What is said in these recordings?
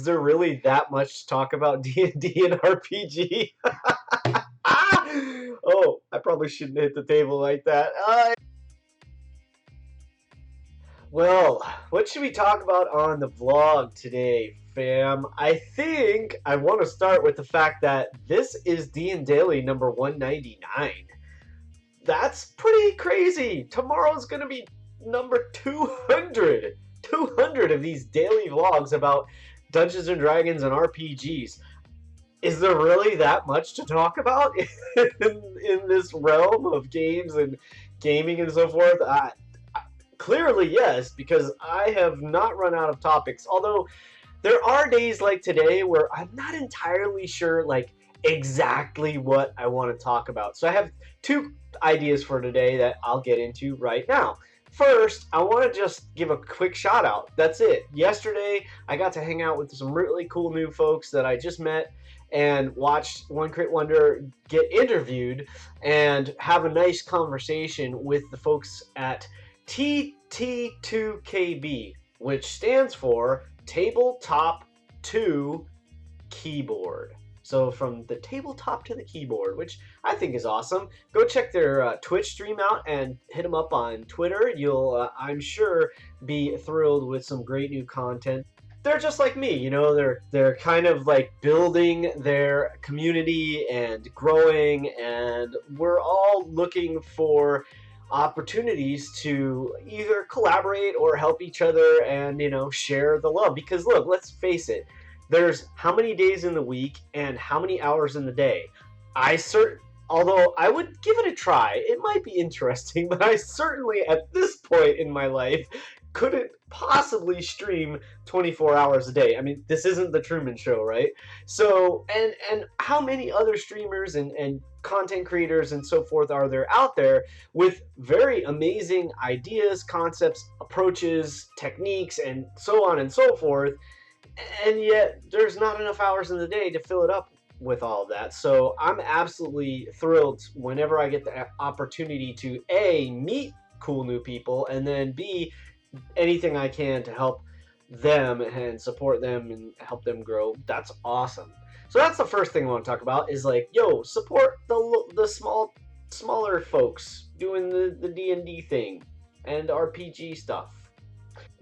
Is there really that much to talk about D&D and RPG? Oh, I probably shouldn't hit the table like that. Well, what should we talk about on the vlog today, fam? I think I want to start with the fact that this is DnDaily number 199. That's pretty crazy. Tomorrow's going to be number 200. 200 of these daily vlogs about Dungeons and Dragons and RPGs. Is there really that much to talk about in this realm of games and gaming and so forth? Clearly, yes, because I have not run out of topics. Although there are days like today where I'm not entirely sure, like, exactly what I want to talk about. So I have two ideas for today that I'll get into right now. First, I want to just give a quick shout out. That's it. Yesterday, I got to hang out with some really cool new folks that I just met and watched One Crit Wonder get interviewed and have a nice conversation with the folks at TT2KB, which stands for Tabletop 2 Keyboard. So from the tabletop to the keyboard, which I think is awesome. Go check their Twitch stream out and hit them up on Twitter. You'll, I'm sure, be thrilled with some great new content. They're just like me, you know, they're kind of like building their community and growing, and we're all looking for opportunities to either collaborate or help each other and, you know, share the love. Because look, let's face it, there's how many days in the week and how many hours in the day. Although I would give it a try, it might be interesting, but I certainly at this point in my life couldn't possibly stream 24 hours a day. I mean, this isn't the Truman Show, right? So, and how many other streamers and content creators and so forth are there out there with very amazing ideas, concepts, approaches, techniques, and so on and so forth, and yet there's not enough hours in the day to fill it up with all of that. So I'm absolutely thrilled whenever I get the opportunity to A, meet cool new people, and then B, anything I can to help them and support them and help them grow. That's awesome. So that's the first thing I want to talk about is like, yo, support the smaller folks doing the D&D thing and RPG stuff.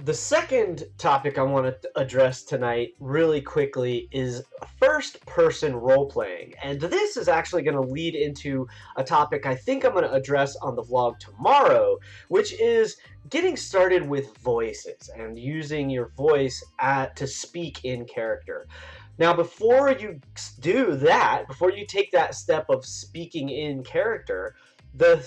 The second topic I want to address tonight really quickly is first-person role-playing. And this is actually going to lead into a topic I think I'm going to address on the vlog tomorrow, which is getting started with voices and using your voice to speak in character. Now, before you do that, before you take that step of speaking in character, the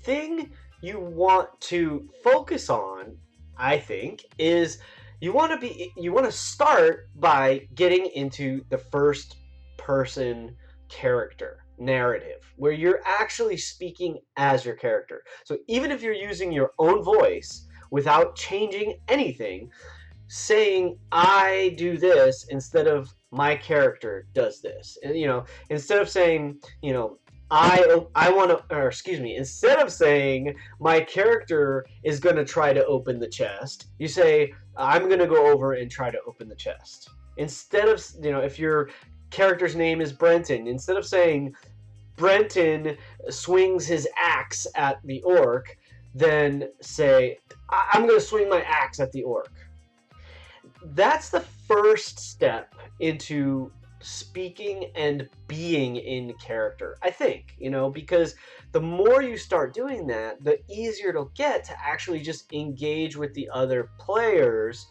thing you want to focus on, I think, is you want to start by getting into the first person character narrative where you're actually speaking as your character. So even if you're using your own voice without changing anything, saying I do this instead of my character does this, and you know, instead of saying, you know, instead of saying my character is going to try to open the chest, you say, I'm going to go over and try to open the chest. Instead of, you know, if your character's name is Brenton, instead of saying Brenton swings his axe at the orc, then say, I'm going to swing my axe at the orc. That's the first step into speaking and being in character, I think, you know, because the more you start doing that, the easier it'll get to actually just engage with the other players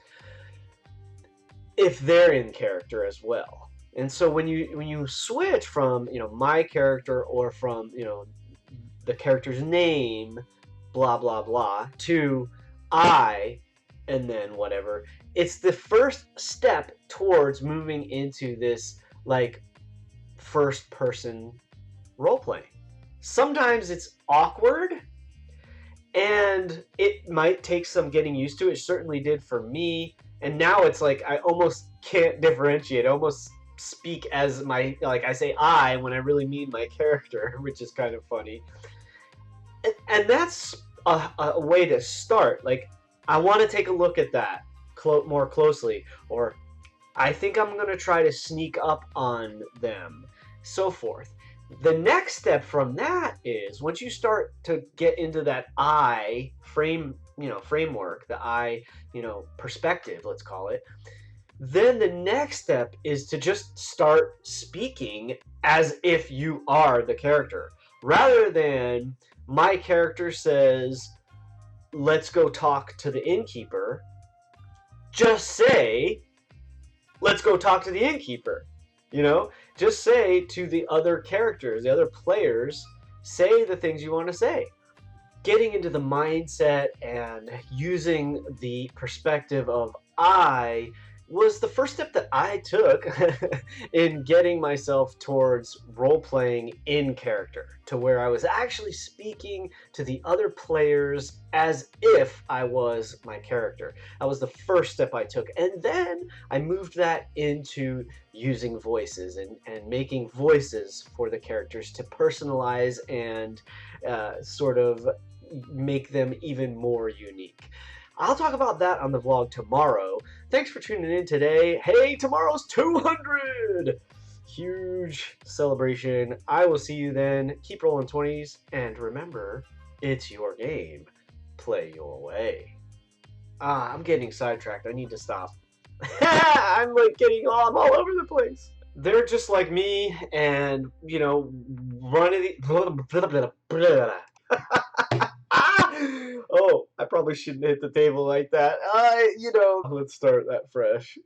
if they're in character as well. And so when you switch from, you know, my character or from, you know, the character's name, blah blah blah, to I and then whatever, it's the first step towards moving into this like first person role playing. Sometimes it's awkward and it might take some getting used to. It certainly did for me, and now it's like I almost can't differentiate. I almost speak as my, like I say I when I really mean my character, which is kind of funny. And that's a way to start. Like, I want to take a look at that more closely, or I think I'm going to try to sneak up on them, so forth. The next step from that is once you start to get into that I framework, the I, perspective, let's call it. Then the next step is to just start speaking as if you are the character. Rather than my character says, let's go talk to the innkeeper, just say, let's go talk to the innkeeper. Just say to the other characters, the other players, say the things you want to say. Getting into the mindset and using the perspective of I was the first step that I took in getting myself towards role-playing in character, to where I was actually speaking to the other players as if I was my character. That was the first step I took. And then I moved that into using voices and making voices for the characters to personalize and sort of make them even more unique. I'll talk about that on the vlog tomorrow. Thanks for tuning in today. Hey, tomorrow's 200! Huge celebration. I will see you then. Keep rolling 20s, and remember, it's your game. Play your way. I'm getting sidetracked. I need to stop. I'm I'm all over the place. They're just like me, and, running the... Oh, I probably shouldn't hit the table like that. Let's start that fresh.